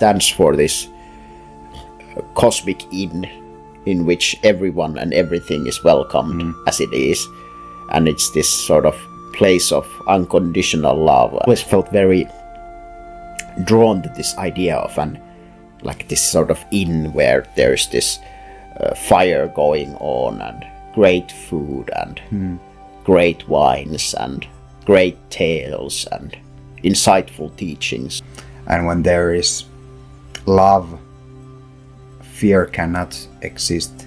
stands for this cosmic in which everyone and everything is welcomed as it is, and it's this sort of place of unconditional love. I always felt very drawn to this idea of this sort of inn where there's this fire going on and great food and great wines and great tales and insightful teachings. And when there is love, fear cannot exist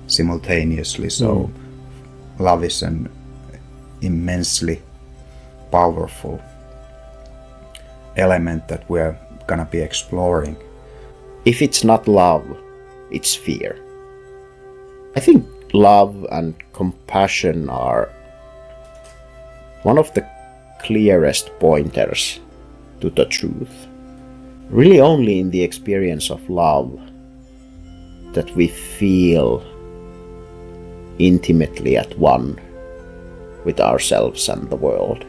simultaneously. So love is an immensely powerful element that we're gonna be exploring. If it's not love, it's fear. I think love and compassion are one of the clearest pointers to the truth. Really only in the experience of love that we feel intimately at one with ourselves and the world.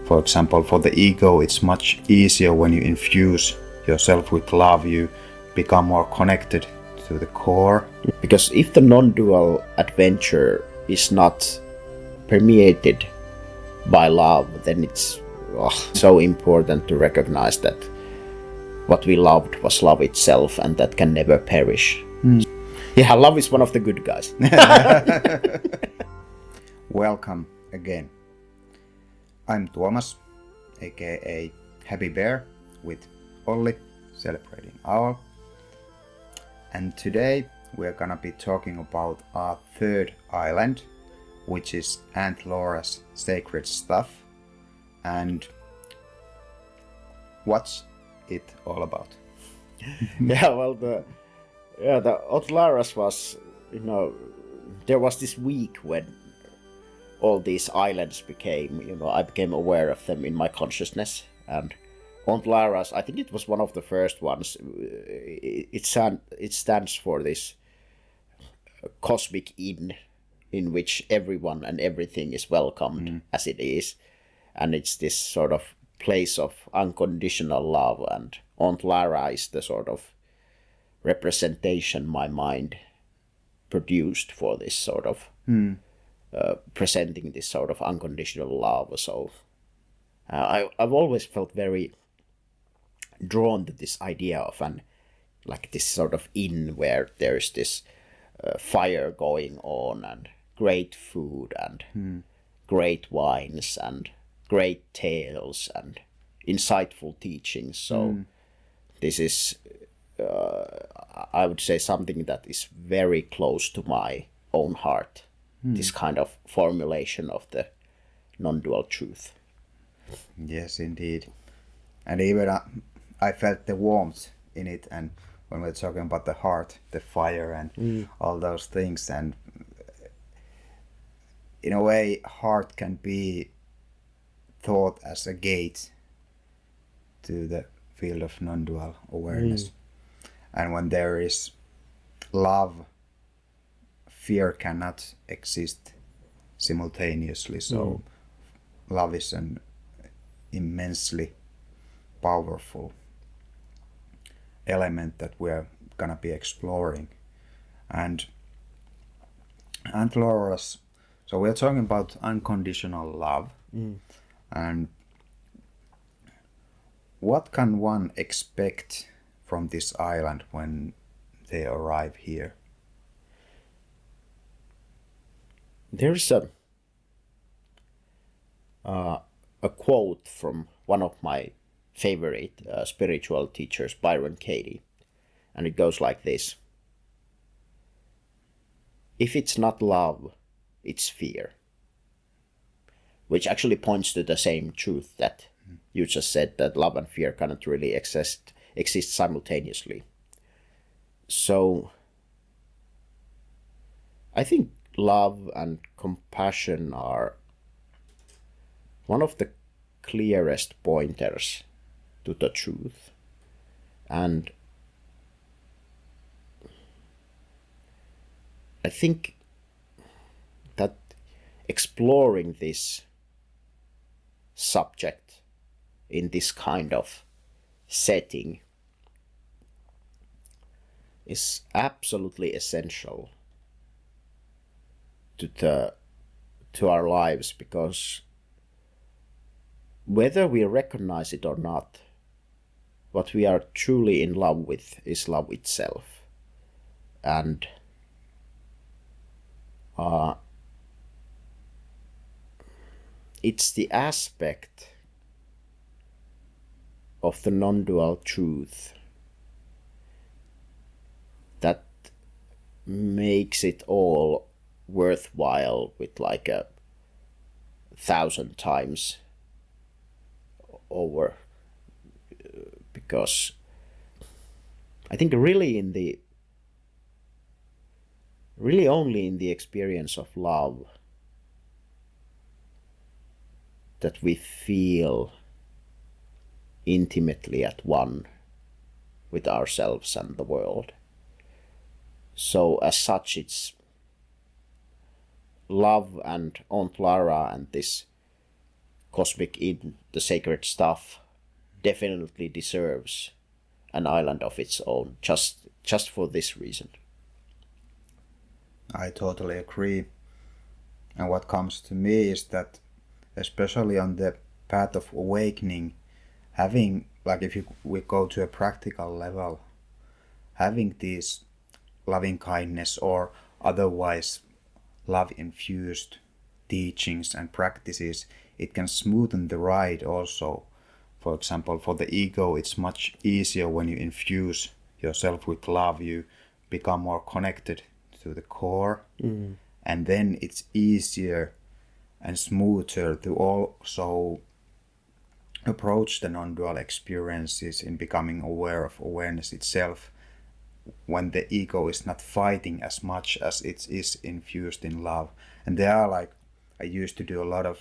For example, for the ego, it's much easier when you infuse yourself with love. You become more connected to the core. Because if the non-dual adventure is not permeated by love, then it's so important to recognize that what we loved was love itself, and that can never perish. Yeah, love is one of the good guys. Welcome again. I'm Tuomas, aka Happy Bear, with Olli, celebrating Owl. And today we're gonna be talking about our third island, which is Aunt Laura's sacred stuff. And what's it all about? Yeah, well, the Aunt Laura's was, there was this week when all these islands became, I became aware of them in my consciousness. And Aunt Laura's, I think it was one of the first ones. It stands for this cosmic in which everyone and everything is welcomed as it is, and it's this sort of place of unconditional love. And Aunt Lara is the sort of representation my mind produced for this sort of presenting this sort of unconditional love. So I've always felt very drawn to this idea of this sort of inn where there's this fire going on and great food and great wines and great tales and insightful teachings. So this is I would say something that is very close to my own heart, this kind of formulation of the non-dual truth. Yes, indeed. And even I felt the warmth in it, and when we're talking about the heart, the fire and all those things, and in a way heart can be thought as a gate to the field of non-dual awareness. And when there is love, fear cannot exist simultaneously. So love is an immensely powerful element that we're gonna be exploring. And Aunt Laura's, so we're talking about unconditional love. And what can one expect from this island when they arrive here? There's a quote from one of my favorite spiritual teachers, Byron Katie, and it goes like this: if it's not love, it's fear. Which actually points to the same truth that you just said, that love and fear cannot really exist simultaneously. So I think love and compassion are one of the clearest pointers to the truth. And I think that exploring this subject in this kind of setting is absolutely essential to our lives, because whether we recognize it or not, what we are truly in love with is love itself. And it's the aspect of the non-dual truth that makes it all worthwhile with like 1,000 times over, because I think really only in the experience of love that we feel intimately at one with ourselves and the world. So as such, it's love and Ontlara and this cosmic in the sacred stuff definitely deserves an island of its own, just for this reason. I totally agree. And what comes to me is that, especially on the path of awakening, having, like if we go to a practical level, having these loving kindness or otherwise love infused teachings and practices, it can smoothen the ride also. For example, for the ego, it's much easier when you infuse yourself with love. You become more connected to the core, and then it's easier and smoother to also approach the non-dual experiences in becoming aware of awareness itself, when the ego is not fighting as much as it is infused in love. And there are, like, I used to do a lot of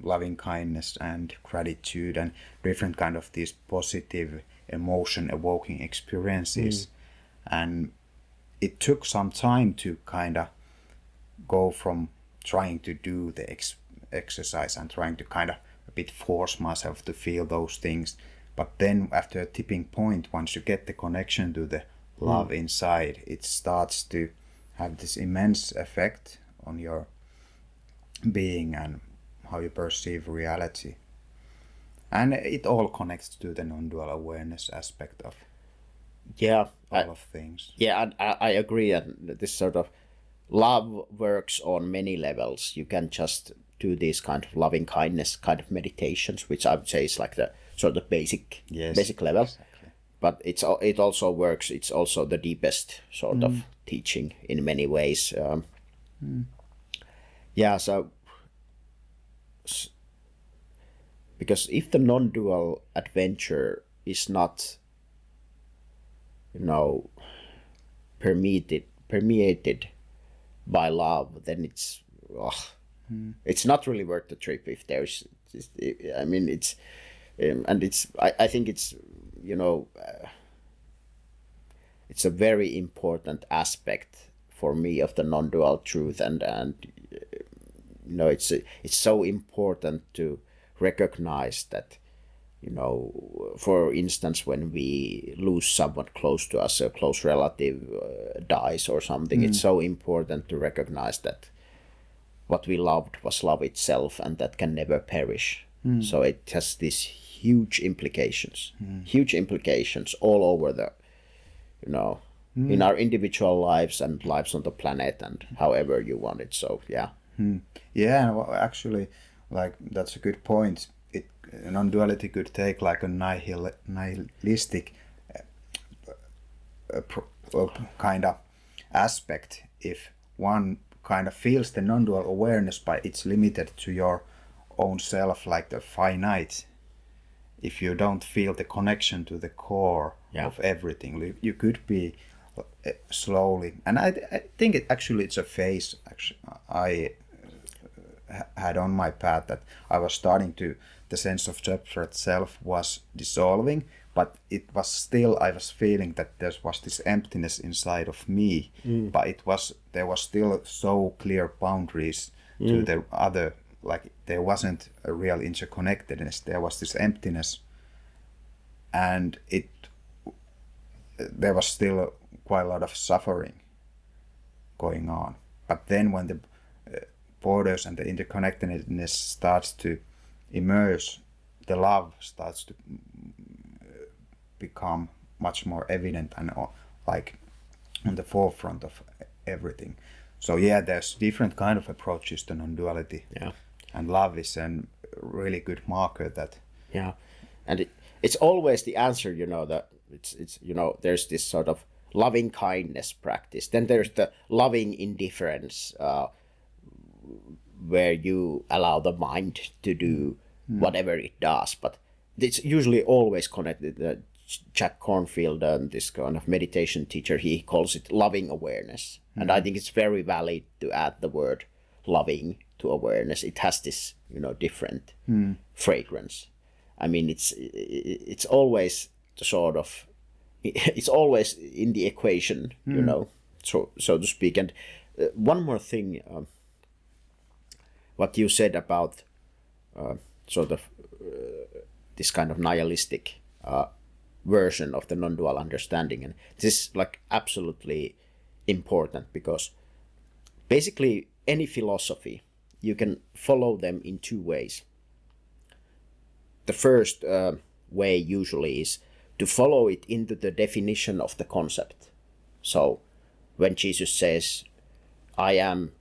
loving kindness and gratitude and different kind of these positive emotion evoking experiences, and it took some time to kind of go from trying to do the exercise and trying to kind of a bit force myself to feel those things. But then after a tipping point, once you get the connection to the love inside, it starts to have this immense effect on your being and how you perceive reality. And it all connects to the non-dual awareness aspect of all of things. Yeah, I agree. And this sort of love works on many levels. You can just do these kind of loving kindness kind of meditations, which I would say is like the sort of basic level. Exactly. But it also works. It's also the deepest sort of teaching in many ways. Yeah, so because if the non-dual adventure is not, permeated by love, then it's not really worth the trip. If there's, I mean, it's, and it's, I think it's, it's a very important aspect for me of the non-dual truth, and it's so important to recognize that, for instance, when we lose someone close to us, a close relative dies or something, it's so important to recognize that what we loved was love itself, and that can never perish. So it has these huge implications all over the, in our individual lives and lives on the planet and however you want it. So yeah. Yeah, well, actually, like, that's a good point. Non-duality could take like a nihilistic kind of aspect if one kind of feels the non-dual awareness, but it's limited to your own self, like the finite. If you don't feel the connection to the core of everything, you could be slowly, and I think it's a phase I had on my path, that I was starting to, the sense of separate self was dissolving, but it was still, I was feeling that there was this emptiness inside of me, but there was still so clear boundaries to the other, like there wasn't a real interconnectedness, there was this emptiness, and there was still quite a lot of suffering going on. But then when the borders and the interconnectedness starts to emerge, the love starts to become much more evident and like on the forefront of everything. So yeah, there's different kind of approaches to non-duality. Yeah. And love is a really good marker that. Yeah, and it's always the answer, that it's there's this sort of loving kindness practice. Then there's the loving indifference, where you allow the mind to do whatever it does. But it's usually always connected. Jack Kornfield, this kind of meditation teacher, he calls it loving awareness. And I think it's very valid to add the word loving to awareness. It has this, different fragrance. I mean, it's always the sort of, it's always in the equation, so to speak. And one more thing, what you said about sort of this kind of nihilistic version of the non-dual understanding, and this is like absolutely important, because basically any philosophy, you can follow them in two ways. The first way usually is to follow it into the definition of the concept. So when Jesus says, I am,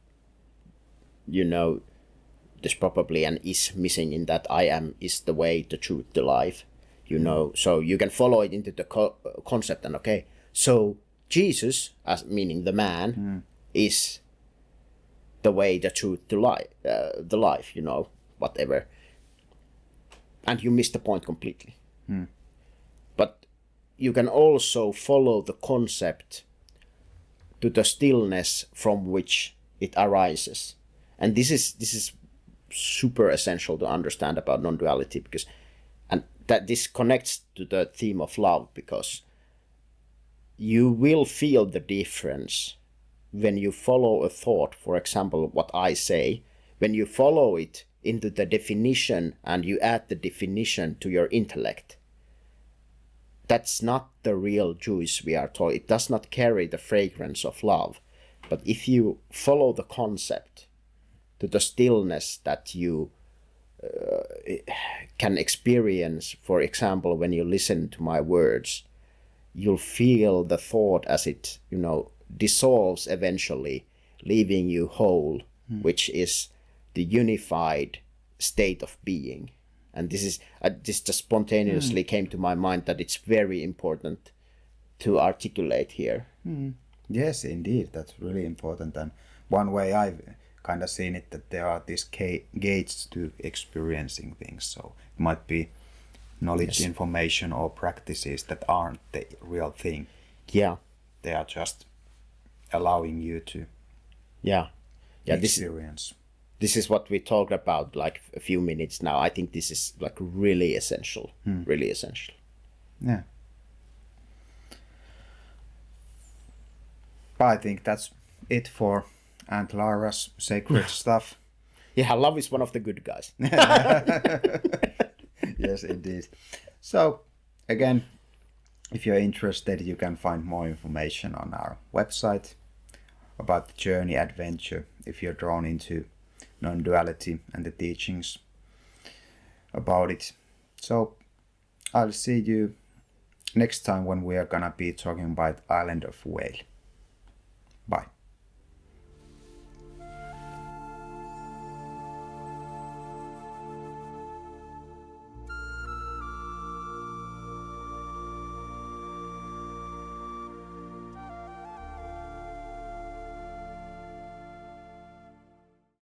there's probably an is missing in that I am is the way, the truth, the life, so you can follow it into the concept, and okay, so Jesus, as meaning the man, is the way, the truth, the life, whatever. And you miss the point completely. But you can also follow the concept to the stillness from which it arises. And this is super essential to understand about non-duality, because and that this connects to the theme of love, because you will feel the difference when you follow a thought. For example, what I say, when you follow it into the definition and you add the definition to your intellect, that's not the real juice we are told. It does not carry the fragrance of love. But if you follow the concept to the stillness that you can experience, for example, when you listen to my words, you'll feel the thought as it, dissolves eventually, leaving you whole, which is the unified state of being. And this is this just spontaneously came to my mind that it's very important to articulate here. Yes, indeed, that's really important. And one way I've kind of seen it, that there are these gates to experiencing things. So it might be knowledge, information, or practices that aren't the real thing. Yeah. They are just allowing you to experience. This is what we talked about like a few minutes now. I think this is like really essential. Really essential. Yeah. But I think that's it for Aunt Lara's sacred stuff. Yeah, love is one of the good guys. Yes, indeed. So, again, if you're interested, you can find more information on our website about the journey, adventure, if you're drawn into non-duality and the teachings about it. So, I'll see you next time when we are gonna be talking about Island of Whale. Bye.